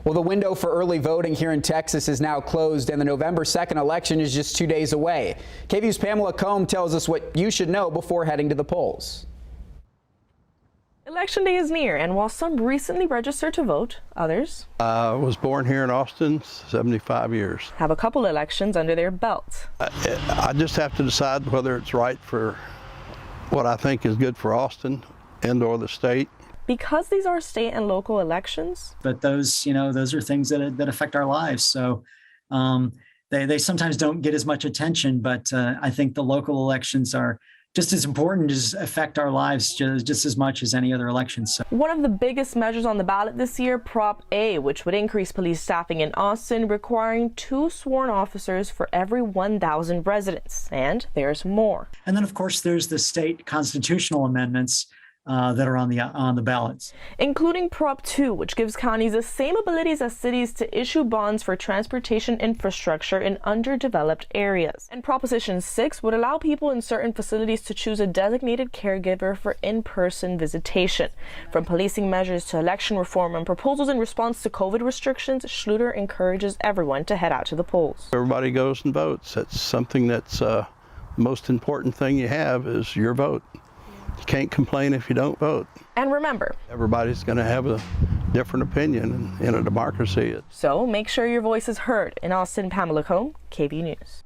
Well, the window for early voting here in Texas is now closed, and the November 2nd election is just 2 days away. KVUE's Pamela Combe tells us what you should know before heading to the polls. Election day is near, and while some recently registered to vote, others I was born here in Austin, 75 years. have a couple elections under their belt. I just have to decide whether it's right for what I think is good for Austin and or the state. Because these are state and local elections, but those are things that affect our lives. So they sometimes don't get as much attention, but I think the local elections are just as important, as affect our lives just as much as any other election. So one of the biggest measures on the ballot this year, Prop A, which would increase police staffing in Austin, requiring 2 sworn officers for every 1,000 residents. And there's more. And then, of course, there's the state constitutional amendments that are on the ballots, including Prop 2, which gives counties the same abilities as cities to issue bonds for transportation infrastructure in underdeveloped areas. And Proposition 6 would allow people in certain facilities to choose a designated caregiver for in-person visitation. From policing measures to election reform and proposals in response to COVID restrictions, Schluter encourages everyone to head out to the polls. Everybody goes and votes. That's something that's the most important thing you have is your vote. You can't complain if you don't vote. And remember, everybody's going to have a different opinion in a democracy. So make sure your voice is heard. In Austin, Pamela Combe, KVUE News.